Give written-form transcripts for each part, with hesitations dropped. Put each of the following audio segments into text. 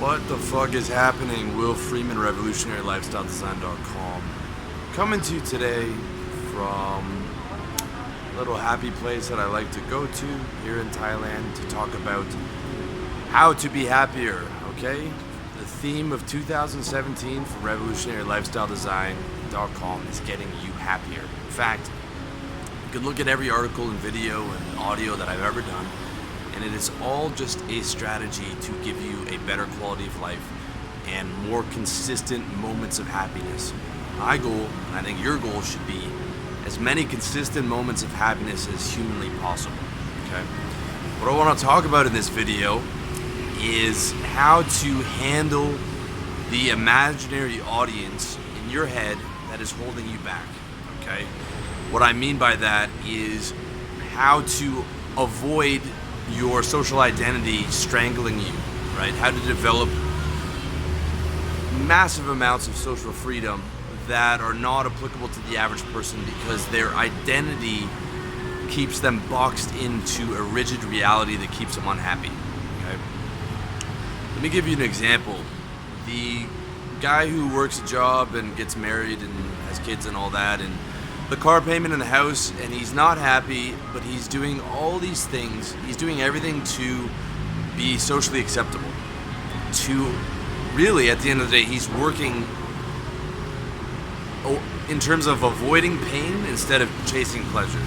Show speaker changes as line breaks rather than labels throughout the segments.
What the fuck is happening? Will Freeman, RevolutionaryLifestyleDesign.com. Coming to you today from a little happy place that I like to go to here in Thailand to talk about how to be happier, okay? The theme of 2017 for RevolutionaryLifestyleDesign.com is getting you happier. In fact, you can look at every article and video and audio that I've ever done, and it is all just a strategy to give you a better quality of life and more consistent moments of happiness. My goal, and I think your goal, should be as many consistent moments of happiness as humanly possible. Okay? What I want to talk about in this video is how to handle the imaginary audience in your head that is holding you back. Okay? What I mean by that is how to avoid your social identity strangling you, right? How to develop massive amounts of social freedom that are not applicable to the average person because their identity keeps them boxed into a rigid reality that keeps them unhappy. Okay? Let me give you an example. The guy who works a job and gets married and has kids and all that, and the car payment in the house, and he's not happy, but he's doing all these things. He's doing everything to be socially acceptable. To really, at the end of the day, he's working in terms of avoiding pain instead of chasing pleasure.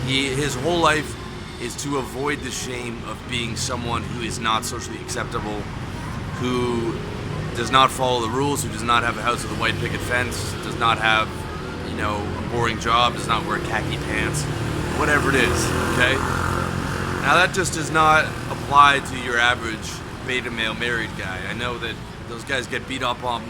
His whole life is to avoid the shame of being someone who is not socially acceptable, who does not follow the rules, who does not have a house with a white picket fence, does not have a boring job, does not wear khaki pants, whatever it is, okay? Now that just does not apply to your average beta male married guy. I know that those guys get beat up on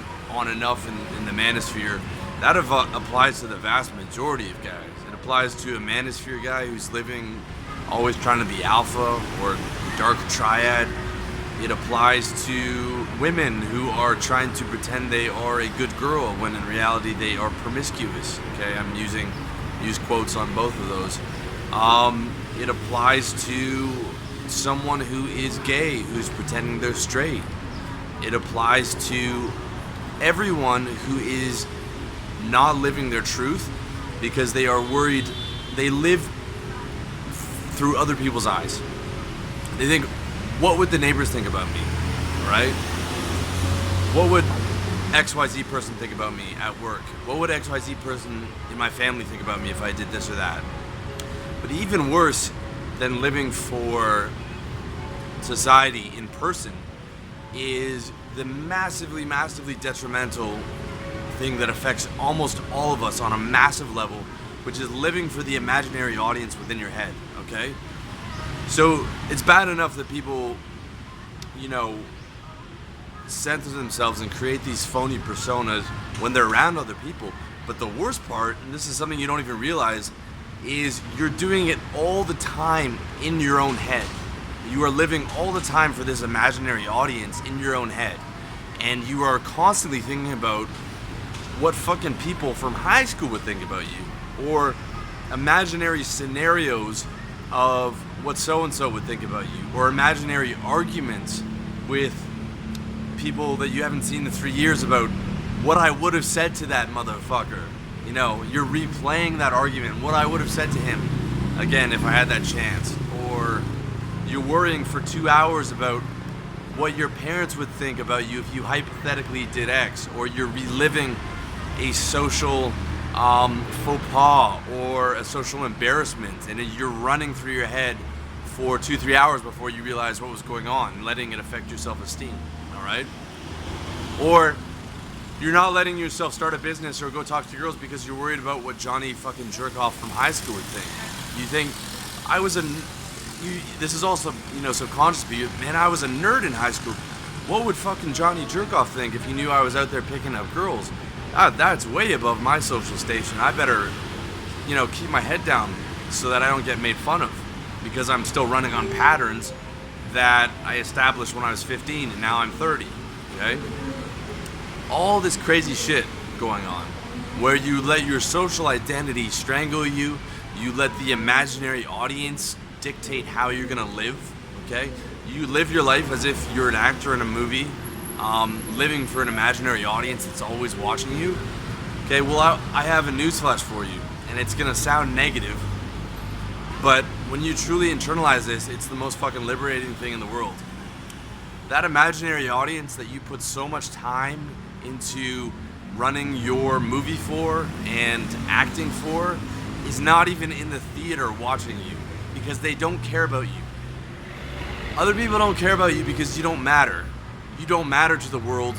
enough in the manosphere. That applies to the vast majority of guys. It applies to a manosphere guy who's living, always trying to be alpha or dark triad. It applies to women who are trying to pretend they are a good girl when in reality they are promiscuous. Okay, I'm use quotes on both of those. It applies to someone who is gay, who's pretending they're straight. It applies to everyone who is not living their truth because they are worried. They live through other people's eyes. They think, what would the neighbors think about me, right? What would XYZ person think about me at work? What would XYZ person in my family think about me if I did this or that? But even worse than living for society in person is the massively, massively detrimental thing that affects almost all of us on a massive level, which is living for the imaginary audience within your head, okay? So it's bad enough that people, center themselves and create these phony personas when they're around other people. But the worst part, and this is something you don't even realize, is you're doing it all the time in your own head. You are living all the time for this imaginary audience in your own head. And you are constantly thinking about what fucking people from high school would think about you, or imaginary scenarios of what so-and-so would think about you, or imaginary arguments with people that you haven't seen in 3 years about what I would have said to that motherfucker. You're replaying that argument, what I would have said to him, again, if I had that chance. Or you're worrying for 2 hours about what your parents would think about you if you hypothetically did X, or you're reliving a social faux pas or a social embarrassment, and you're running through your head for 2-3 hours before you realize what was going on, and letting it affect your self-esteem, all right? Or you're not letting yourself start a business or go talk to girls because you're worried about what Johnny fucking Jerkoff from high school would think. You think, this is also, subconscious, but man, I was a nerd in high school. What would fucking Johnny Jerkoff think if he knew I was out there picking up girls? That's way above my social station. I better, keep my head down so that I don't get made fun of, because I'm still running on patterns that I established when I was 15 and now I'm 30, okay? All this crazy shit going on where you let your social identity strangle you, you let the imaginary audience dictate how you're gonna live, okay? You live your life as if you're an actor in a movie, living for an imaginary audience that's always watching you. Okay, well, I have a newsflash for you, and it's gonna sound negative, but when you truly internalize this, it's the most fucking liberating thing in the world. That imaginary audience that you put so much time into running your movie for and acting for is not even in the theater watching you, because they don't care about you. Other people don't care about you because you don't matter. You don't matter to the world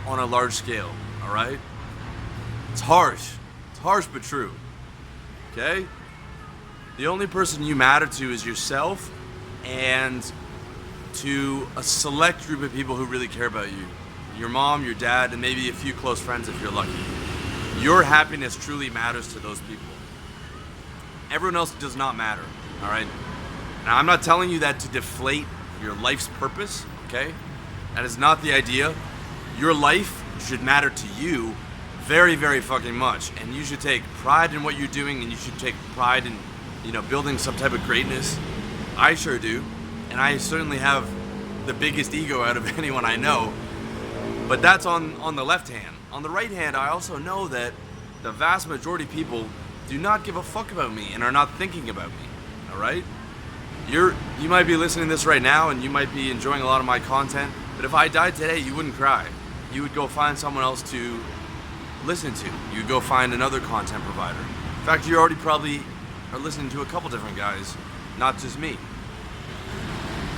on a large scale, all right? It's harsh. It's harsh but true, okay? The only person you matter to is yourself and to a select group of people who really care about you. Your mom, your dad, and maybe a few close friends if you're lucky. Your happiness truly matters to those people. Everyone else does not matter, all right? Now, I'm not telling you that to deflate your life's purpose, okay? That is not the idea. Your life should matter to you very, very fucking much, and you should take pride in what you're doing, and you should take pride in, building some type of greatness. I sure do, and I certainly have the biggest ego out of anyone I know, but that's on the left hand. On the right hand, I also know that the vast majority of people do not give a fuck about me and are not thinking about me, all right? You might be listening to this right now, and you might be enjoying a lot of my content, but if I died today, you wouldn't cry. You would go find someone else to listen to. You'd go find another content provider. In fact, you already probably are listening to a couple different guys, not just me.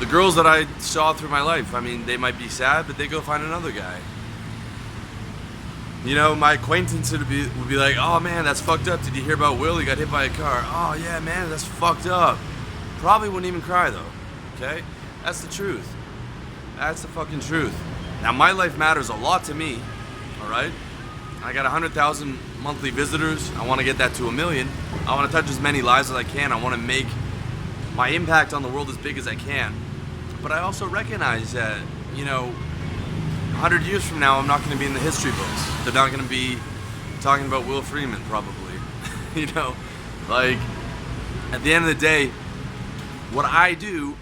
The girls that I saw through my life, they might be sad, but they go find another guy. My acquaintance would be like, oh man, that's fucked up. Did you hear about Will? He got hit by a car. Oh yeah, man, that's fucked up. Probably wouldn't even cry though, okay? That's the truth. That's the fucking truth. Now, my life matters a lot to me, all right? I got 100,000 monthly visitors. I want to get that to 1 million. I want to touch as many lives as I can. I want to make my impact on the world as big as I can. But I also recognize that, 100 years from now, I'm not going to be in the history books. They're not going to be talking about Will Freeman, probably. At the end of the day, what I do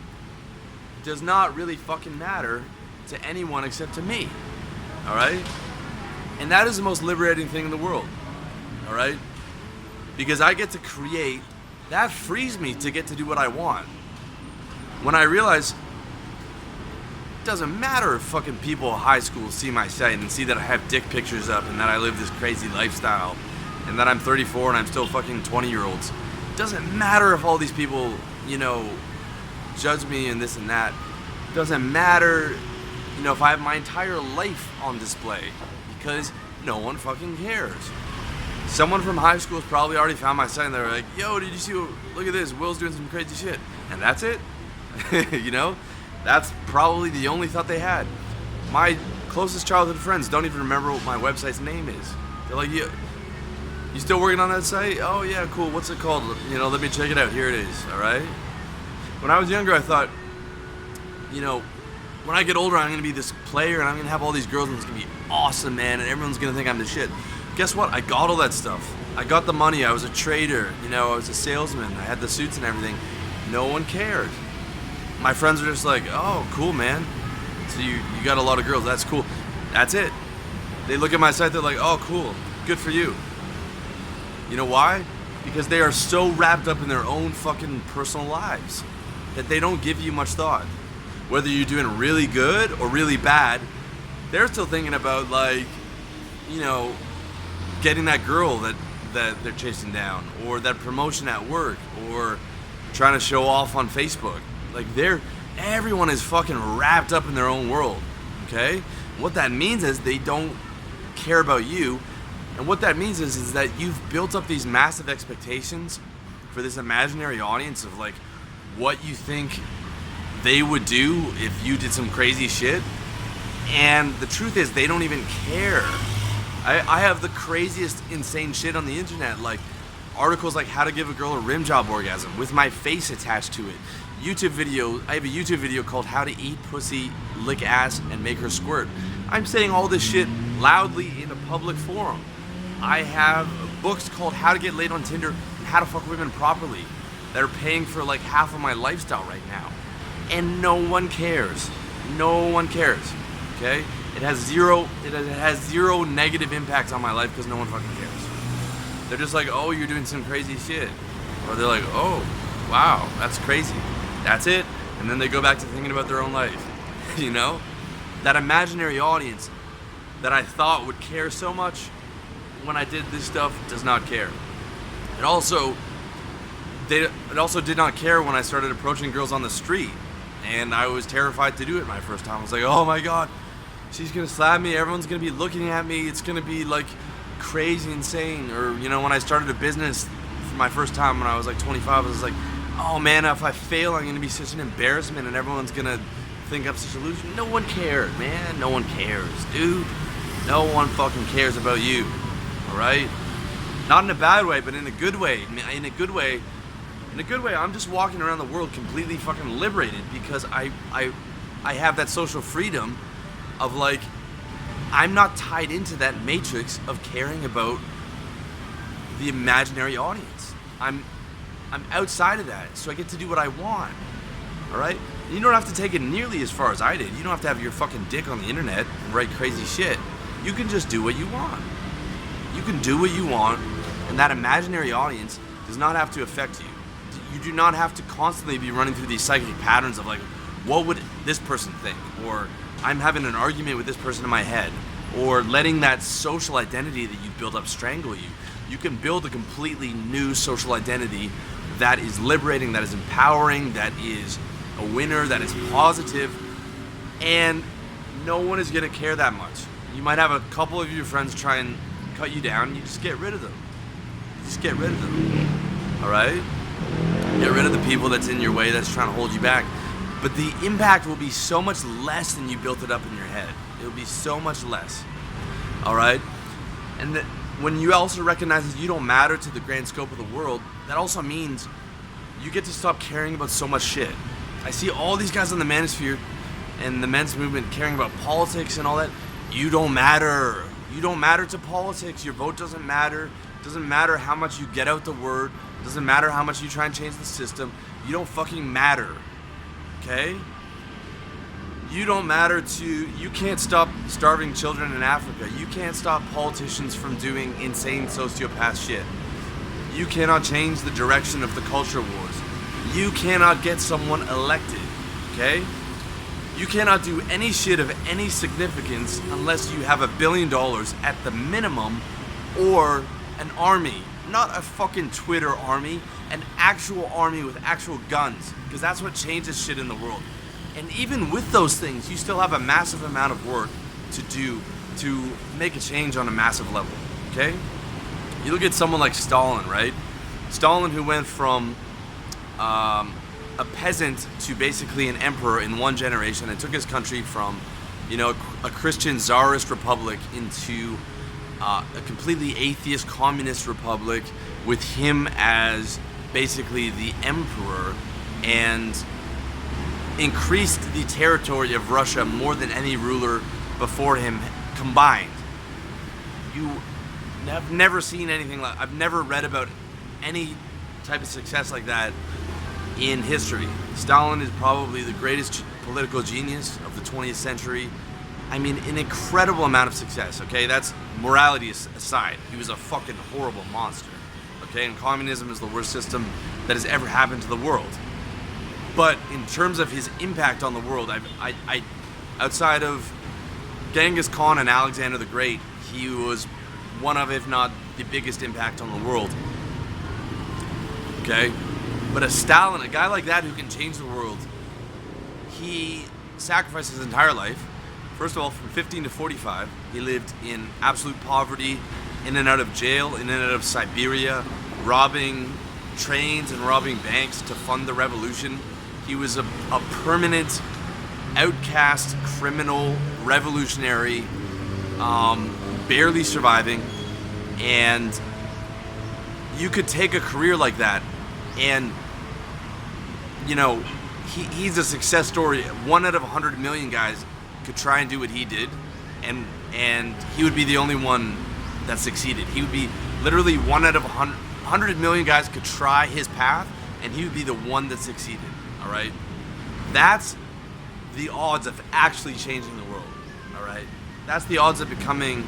does not really fucking matter to anyone except to me, all right? And that is the most liberating thing in the world, all right? Because I get to create, that frees me to get to do what I want. When I realize it doesn't matter if fucking people at high school see my site and see that I have dick pictures up and that I live this crazy lifestyle and that I'm 34 and I'm still fucking 20-year-olds. It doesn't matter if all these people, judge me and this and that. It doesn't matter, if I have my entire life on display, because no one fucking cares. Someone from high school has probably already found my site and they're like, yo, did you see, look at this, Will's doing some crazy shit. And that's it. That's probably the only thought they had. My closest childhood friends don't even remember what my website's name is. They're like, you still working on that site? Oh yeah, cool, what's it called? Let me check it out, here it is, all right? When I was younger, I thought, when I get older, I'm going to be this player, and I'm going to have all these girls, and it's going to be awesome, man, and everyone's going to think I'm the shit. Guess what? I got all that stuff. I got the money. I was a trader. I was a salesman. I had the suits and everything. No one cared. My friends were just like, oh, cool, man. So you got a lot of girls. That's cool. That's it. They look at my site. They're like, oh, cool. Good for you. You know why? Because they are so wrapped up in their own fucking personal lives that they don't give you much thought. Whether you're doing really good or really bad, they're still thinking about, getting that girl that they're chasing down, or that promotion at work, or trying to show off on Facebook. Everyone is fucking wrapped up in their own world, okay? What that means is they don't care about you, and what that means is that you've built up these massive expectations for this imaginary audience of, what you think they would do if you did some crazy shit, and the truth is they don't even care. I have the craziest insane shit on the internet, like articles like how to give a girl a rim job orgasm with my face attached to it. I have a YouTube video called how to eat pussy, lick ass, and make her squirt. I'm saying all this shit loudly in a public forum. I have books called how to get laid on Tinder and how to fuck women properly that are paying for half of my lifestyle right now. And no one cares. No one cares, okay? It has zero negative impact on my life because no one fucking cares. They're just like, oh, you're doing some crazy shit. Or they're like, oh, wow, that's crazy. That's it. And then they go back to thinking about their own life. You know? That imaginary audience that I thought would care so much when I did this stuff does not care. It also did not care when I started approaching girls on the street. And I was terrified to do it my first time. I was like, oh my God, she's gonna slap me, everyone's gonna be looking at me, it's gonna be like crazy insane. Or, you know, when I started a business for my first time when I was like 25, I was like, oh man, if I fail, I'm gonna be such an embarrassment and everyone's gonna think I'm such a loser. No one cares, man. No one cares, dude. No one fucking cares about you. Alright? Not in a bad way, but in a good way. In a good way, I'm just walking around the world completely fucking liberated because I have that social freedom of like, I'm not tied into that matrix of caring about the imaginary audience. I'm outside of that, so I get to do what I want. Alright? You don't have to take it nearly as far as I did. You don't have to have your fucking dick on the internet and write crazy shit. You can just do what you want. You can do what you want, and that imaginary audience does not have to affect you. You do not have to constantly be running through these psychic patterns of like, what would this person think? Or I'm having an argument with this person in my head. Or letting that social identity that you built up strangle you. You can build a completely new social identity that is liberating, that is empowering, that is a winner, that is positive, and no one is gonna care that much. You might have a couple of your friends try and cut you down, and you just get rid of them. You just get rid of them. Alright? Get rid of the people that's in your way, that's trying to hold you back. But the impact will be so much less than you built it up in your head. It will be so much less. Alright? And that when you also recognize that you don't matter to the grand scope of the world, that also means you get to stop caring about so much shit. I see all these guys on the manosphere and the men's movement caring about politics and all that. You don't matter. You don't matter to politics. Your vote doesn't matter. It doesn't matter how much you get out the word. It doesn't matter how much you try and change the system. You don't fucking matter. Okay? You don't matter you can't stop starving children in Africa. You can't stop politicians from doing insane sociopath shit. You cannot change the direction of the culture wars. You cannot get someone elected, okay? You cannot do any shit of any significance unless you have $1 billion at the minimum, or an army. Not a fucking Twitter army, an actual army with actual guns, because that's what changes shit in the world. And even with those things, you still have a massive amount of work to do to make a change on a massive level, okay? You look at someone like Stalin, right? Stalin, who went from a peasant to basically an emperor in one generation, and took his country from, you know, a Christian czarist republic into a completely atheist communist republic with him as basically the emperor, and increased the territory of Russia more than any ruler before him combined. You have never seen anything like, I've never read about any type of success like that in history. Stalin is probably the greatest political genius of the 20th century. I mean, an incredible amount of success, okay? That's morality aside. He was a fucking horrible monster, okay? And communism is the worst system that has ever happened to the world. But in terms of his impact on the world, I outside of Genghis Khan and Alexander the Great, he was one of, if not the biggest impact on the world. Okay? But a Stalin, a guy like that who can change the world, he sacrificed his entire life. First of all, from 15 to 45, he lived in absolute poverty, in and out of jail, in and out of Siberia, robbing trains and robbing banks to fund the revolution. He was a permanent outcast, criminal, revolutionary, barely surviving. And you could take a career like that and, you know, he's a success story. 1 out of 100 million guys could try and do what he did, and he would be the only one that succeeded. He would be literally 1 out of 100 million guys could try his path, and he would be the one that succeeded. All right, that's the odds of actually changing the world. All right, that's the odds of becoming,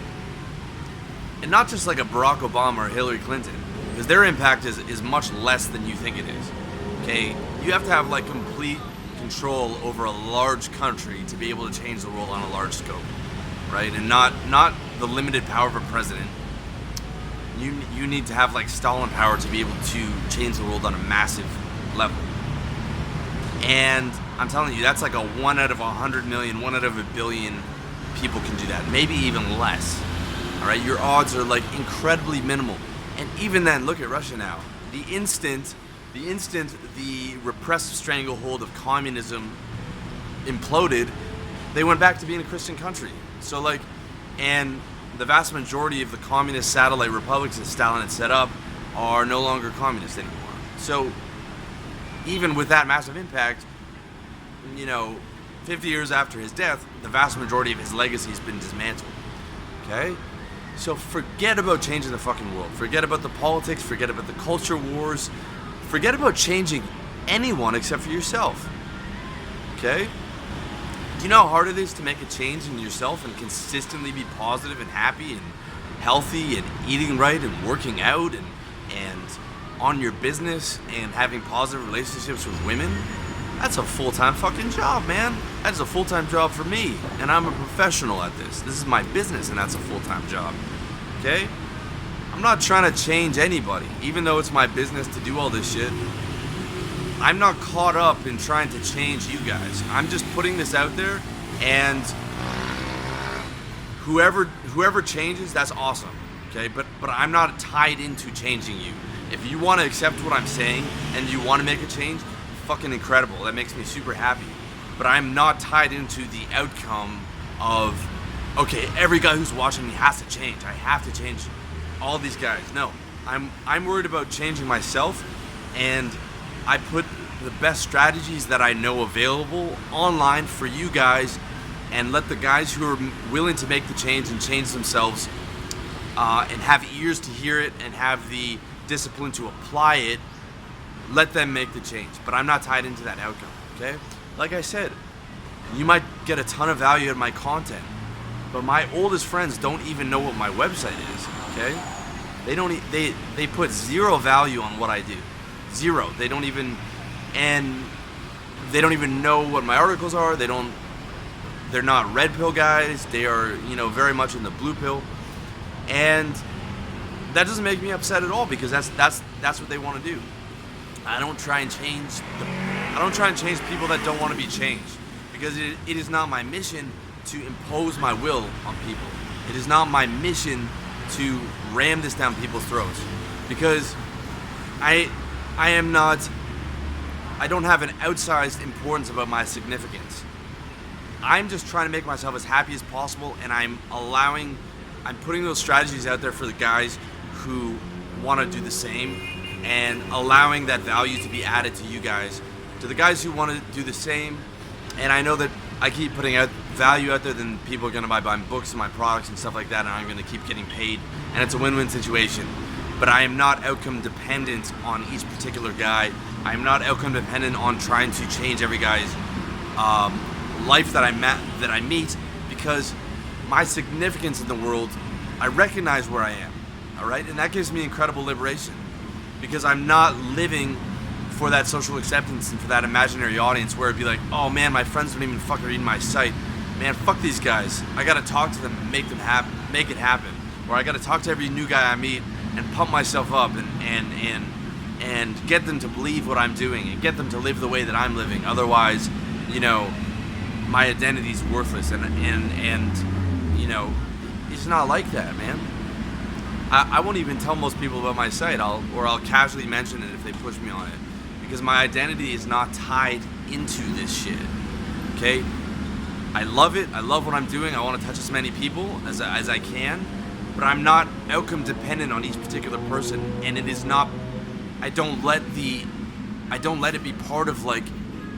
and not just like a Barack Obama or Hillary Clinton, because their impact is much less than you think it is. Okay, you have to have like complete control over a large country to be able to change the world on a large scope, right? And not the limited power of a president. You need to have like Stalin power to be able to change the world on a massive level. And I'm telling you, that's like a 1 out of 100 million, 1 out of a billion people can do that, maybe even less. All right, your odds are like incredibly minimal. And even then, look at Russia now. The instant the repressive stranglehold of communism imploded, they went back to being a Christian country. So like, and the vast majority of the communist satellite republics that Stalin had set up are no longer communist anymore. So even with that massive impact, 50 years after his death, the vast majority of his legacy has been dismantled. Okay? So forget about changing the fucking world. Forget about the politics, forget about the culture wars. Forget about changing anyone except for yourself. Okay? Do you know how hard it is to make a change in yourself and consistently be positive and happy and healthy and eating right and working out and on your business and having positive relationships with women? That's a full-time fucking job, man. That's a full-time job for me, and I'm a professional at this. This is my business, and that's a full-time job. Okay? I'm not trying to change anybody, even though it's my business to do all this shit. I'm not caught up in trying to change you guys. I'm just putting this out there, and whoever changes, that's awesome. Okay? But I'm not tied into changing you. If you want to accept what I'm saying and you want to make a change, fucking incredible. That makes me super happy. But I'm not tied into the outcome of, okay, every guy who's watching me has to change. I have to change all these guys. No, I'm worried about changing myself, and I put the best strategies that I know available online for you guys, and let the guys who are willing to make the change and change themselves and have ears to hear it and have the discipline to apply it, let them make the change. But I'm not tied into that outcome. Okay, like I said, you might get a ton of value out of my content, but my oldest friends don't even know what my website is. Okay, they put zero value on what I do, zero. They don't even know what my articles are. They're not red pill guys. They are very much in the blue pill, and that doesn't make me upset at all, because that's what they want to do. I don't try and change people that don't want to be changed, because it is not my mission to impose my will on people. It is not my mission to ram this down people's throats, because I don't have an outsized importance about my significance. I'm just trying to make myself as happy as possible, and I'm putting those strategies out there for the guys who want to do the same, and allowing that value to be added to you guys, to the guys who want to do the same. And I know that I keep putting out value out there, then people are going to buy my books and my products and stuff like that, and I'm going to keep getting paid, and it's a win-win situation. But I am not outcome dependent on each particular guy. I am not outcome dependent on trying to change every guy's life that I meet, because my significance in the world, I recognize where I am, all right? And that gives me incredible liberation, because I'm not living for that social acceptance and for that imaginary audience where it'd be like, oh man, my friends don't even fucking read my site. Man, fuck these guys. I gotta talk to them and make it happen. Or I gotta talk to every new guy I meet and pump myself up and get them to believe what I'm doing and get them to live the way that I'm living. Otherwise, my identity's worthless, and it's not like that, man. I won't even tell most people about my site. I'll casually mention it if they push me on it, because my identity is not tied into this shit. Okay, I love it. I love what I'm doing. I want to touch as many people as I can, but I'm not outcome dependent on each particular person, and it is not. I don't let it be part of like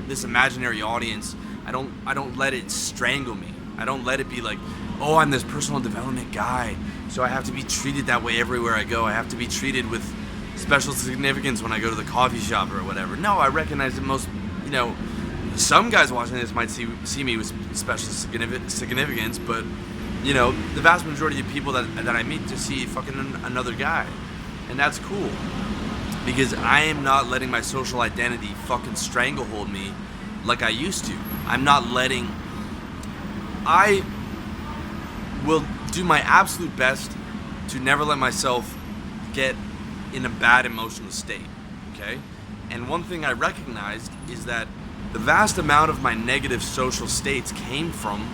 this imaginary audience. I don't let it strangle me. I don't let it be like, oh, I'm this personal development guy, so I have to be treated that way everywhere I go. I have to be treated with special significance when I go to the coffee shop or whatever. No, I recognize that most, some guys watching this might see me with special significance, but you know, the vast majority of people that I meet just see fucking another guy, and that's cool, because I am not letting my social identity fucking stranglehold me like I used to. I will do my absolute best to never let myself get in a bad emotional state, okay? And one thing I recognized is that the vast amount of my negative social states came from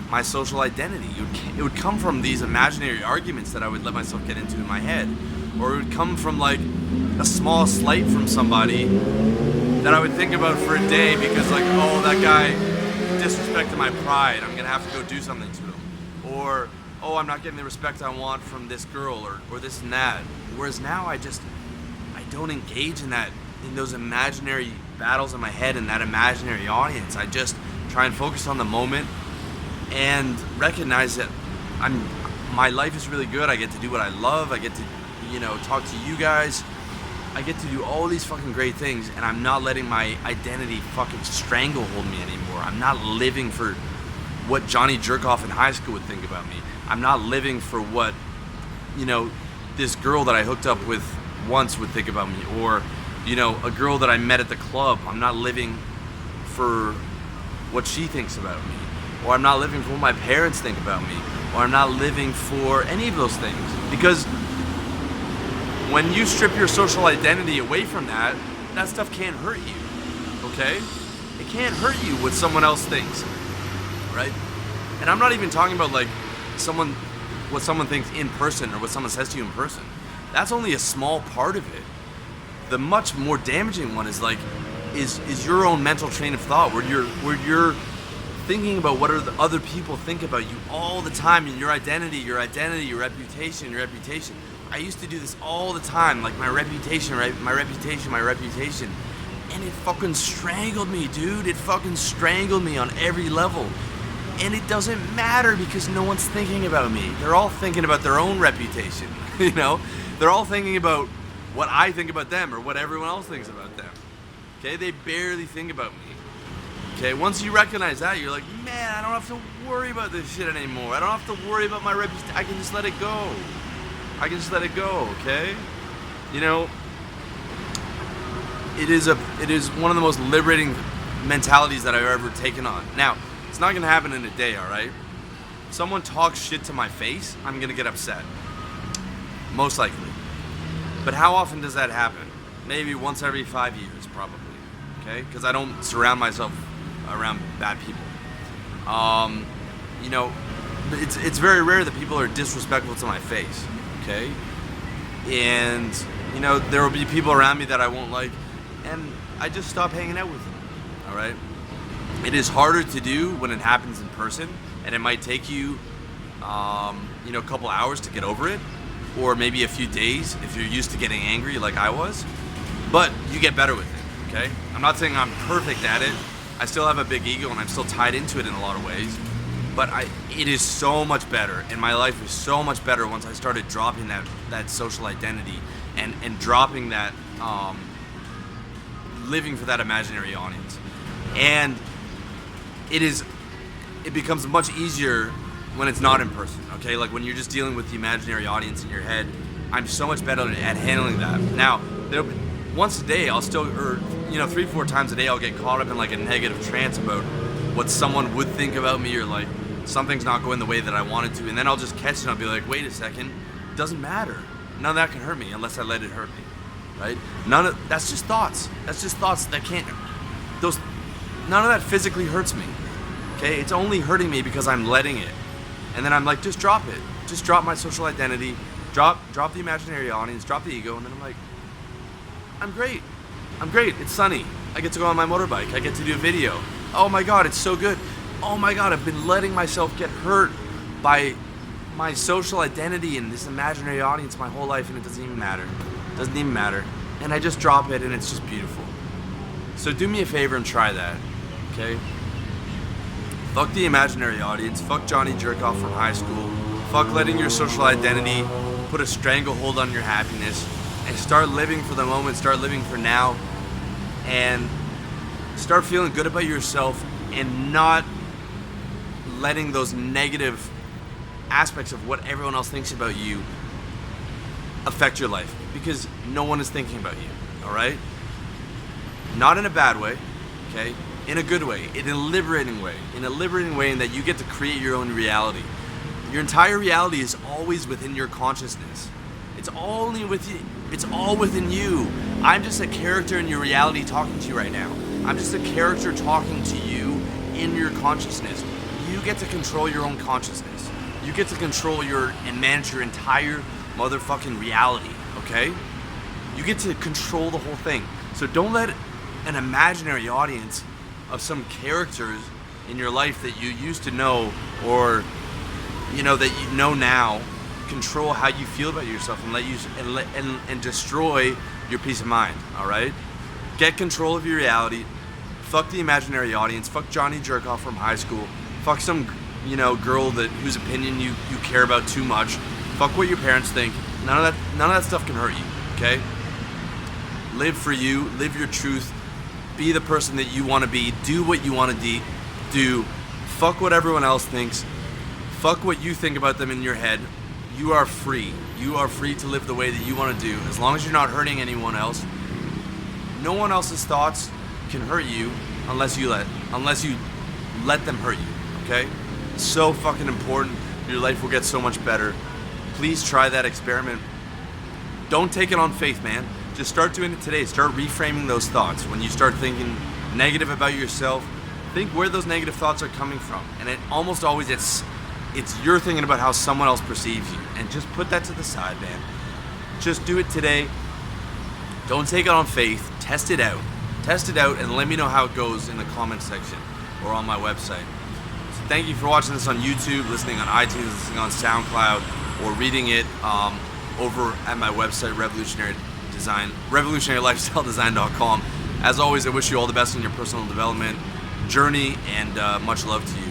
my social identity. It would come from these imaginary arguments that I would let myself get into in my head. Or it would come from like a small slight from somebody that I would think about for a day because like, oh, that guy disrespected my pride, I'm gonna have to go do something to him. Or, oh, I'm not getting the respect I want from this girl or this and that. Whereas now I don't engage in those imaginary battles in my head and that imaginary audience. I just try and focus on the moment and recognize that my life is really good. I get to do what I love. I get to, you know, talk to you guys. I get to do all these fucking great things, and I'm not letting my identity fucking stranglehold me anymore. I'm not living for what Johnny Jerkoff in high school would think about me. I'm not living for what, you know, this girl that I hooked up with once would think about me, or, you know, a girl that I met at the club. I'm not living for what she thinks about me, or I'm not living for what my parents think about me, or I'm not living for any of those things. Because when you strip your social identity away from that stuff can't hurt you, okay? It can't hurt you what someone else thinks, right? And I'm not even talking about like what someone thinks in person or what someone says to you in person. That's only a small part of it. The much more damaging one is like, is your own mental train of thought where you're thinking about what the other people think about you all the time, and your identity, your reputation. I used to do this all the time, like my reputation, and it fucking strangled me, dude. It fucking strangled me on every level. And it doesn't matter because no one's thinking about me. They're all thinking about their own reputation, you know? They're all thinking about what I think about them or what everyone else thinks about them. Okay, they barely think about me. Okay, once you recognize that, you're like, man, I don't have to worry about this shit anymore. I don't have to worry about my reputation. I can just let it go. Okay? You know, it is one of the most liberating mentalities that I've ever taken on. Now, it's not gonna happen in a day, all right? If someone talks shit to my face, I'm gonna get upset. Most likely. But how often does that happen? Maybe once every 5 years, probably. Okay? Because I don't surround myself around bad people. You know, it's very rare that people are disrespectful to my face. Okay? And, you know, there will be people around me that I won't like, and I just stop hanging out with them. All right? It is harder to do when it happens in person, and it might take you, you know, a couple hours to get over it, or maybe a few days if you're used to getting angry like I was, but you get better with it, okay? I'm not saying I'm perfect at it. I still have a big ego, and I'm still tied into it in a lot of ways, but it is so much better, and my life is so much better once I started dropping that social identity and dropping that, living for that imaginary audience. And it becomes much easier when it's not in person, okay? Like when you're just dealing with the imaginary audience in your head, I'm so much better at handling that. Now, once a day, I'll still, or, you know, 3-4 times a day, I'll get caught up in like a negative trance about what someone would think about me, or like something's not going the way that I wanted to, and then I'll just catch it and I'll be like, wait a second, it doesn't matter. None of that can hurt me unless I let it hurt me, right? That's just thoughts. That's just thoughts that none of that physically hurts me, okay? It's only hurting me because I'm letting it. And then I'm like, just drop it. Just drop my social identity, drop the imaginary audience, drop the ego, and then I'm like, I'm great. It's sunny. I get to go on my motorbike. I get to do a video. Oh my God, it's so good. Oh my God, I've been letting myself get hurt by my social identity and this imaginary audience my whole life, and it doesn't even matter. And I just drop it, and it's just beautiful. So do me a favor and try that, okay? Fuck the imaginary audience. Fuck Johnny Jerkoff from high school. Fuck letting your social identity put a stranglehold on your happiness, and start living for the moment. Start living for now, and Start feeling good about yourself and not letting those negative aspects of what everyone else thinks about you affect your life, because no one is thinking about you, all right? Not in a bad way, okay? In a good way, in a liberating way, in that you get to create your own reality. Your entire reality is always within your consciousness. It's all within you. I'm just a character in your reality talking to you right now. I'm just a character talking to you in your consciousness. You get to control your own consciousness. You get to control and manage your entire motherfucking reality, okay? You get to control the whole thing. So don't let an imaginary audience of some characters in your life that you used to know, or that you know now, control how you feel about yourself and destroy your peace of mind. All right, get control of your reality. Fuck the imaginary audience. Fuck Johnny Jerkoff from high school. Fuck some girl whose opinion you care about too much. Fuck what your parents think. None of that stuff can hurt you. Okay, live for you. Live your truth. Be the person that you want to be. Do what you want to do. Fuck what everyone else thinks. Fuck what you think about them in your head. You are free. You are free to live the way that you want to do, as long as you're not hurting anyone else. No one else's thoughts can hurt you unless you let them hurt you. Okay? So fucking important. Your life will get so much better. Please try that experiment. Don't take it on faith, man. Just start doing it today. Start reframing those thoughts. When you start thinking negative about yourself, think where those negative thoughts are coming from. And it almost always it's you're thinking about how someone else perceives you. And just put that to the side, man. Just do it today. Don't take it on faith. Test it out. Test it out and let me know how it goes in the comment section or on my website. So thank you for watching this on YouTube, listening on iTunes, listening on SoundCloud, or reading it over at my website, revolutionarylifestyledesign.com. As always, I wish you all the best in your personal development journey, and much love to you.